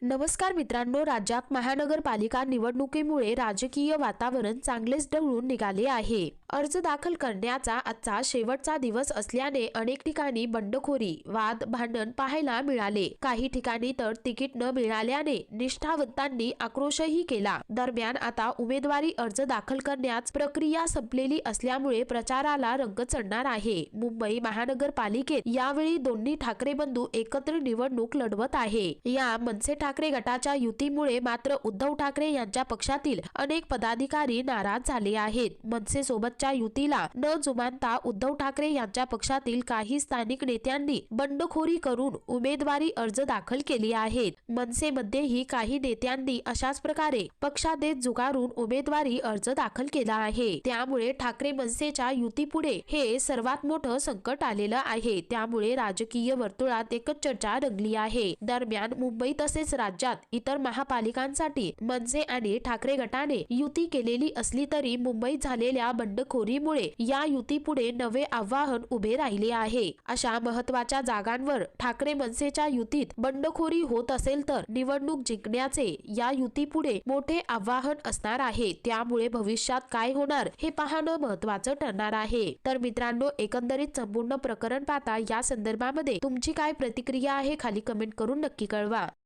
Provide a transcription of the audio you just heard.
नमस्कार मित्रांनो, राज्यात महानगरपालिका निवडणुकीमुळे राजकीय वातावरण चांगलेच ढवळून निघाले आहे। अर्ज दाखल करण्याचा आजचा शेवटचा दिवस असल्याने अनेक ठिकाणी बंडखोरी, वाद, भांडण पाहायला मिळाले। काही ठिकाणी तर तिकीट न मिळाल्याने निष्ठावंतांनी आक्रोशही केला। दरम्यान आता उमेदवारी अर्ज दाखल करण्याची प्रक्रिया संपलेली असल्यामुळे प्रचाराला रंग चढणार आहे। मुंबई महानगरपालिकेत यावेळी दोन्ही ठाकरे बंधू एकत्र निवडणूक लढवत आहे। या मनसे ठाकरे गटाच्या युतीमुळे मात्र उद्धव ठाकरे यांच्या पक्षातील अनेक पदाधिकारी नाराज झाले आहेत। मनसे सोबतच्या युतीला न जुमानता उद्धव ठाकरे यांच्या पक्षातील काही स्थानिक नेत्यांनी बंडखोरी करून उमेदवारी अर्ज दाखल केली आहेत। मनसेमध्येही काही नेत्यांनी अशाच प्रकारे पक्षादेश झुगारून उमेदवारी अर्ज दाखल केला आहे। त्यामुळे ठाकरे मनसेच्या युतीपुढे हे सर्वात मोठं संकट आलेलं आहे। त्यामुळे राजकीय वर्तुळात एकच चर्चा रंगली आहे। दरम्यान मुंबई तसेच राज्यात इतर महापालिकांसाठी मनसे आणि ठाकरे गटाने युती केलेली असली तरी मुंबईत झालेल्या बंडखोरीमुळे या युतीपुढे नवे आव्हान उभे राहिले आहे। अशा महत्त्वाच्या जागांवर ठाकरे मनसेच्या युतीत बंडखोरी होत असेल तर निवडणूक जिंकण्याचे या युतीपुढे मोठे आव्हान असणार आहे। त्यामुळे भविष्यात काय होणार हे पाहणं महत्त्वाचं ठरणार आहे। तर मित्रांनो, एकंदरीत संपूर्ण प्रकरण पाहता या संदर्भामध्ये तुमची काय प्रतिक्रिया आहे खाली कमेंट करून नक्की कळवा।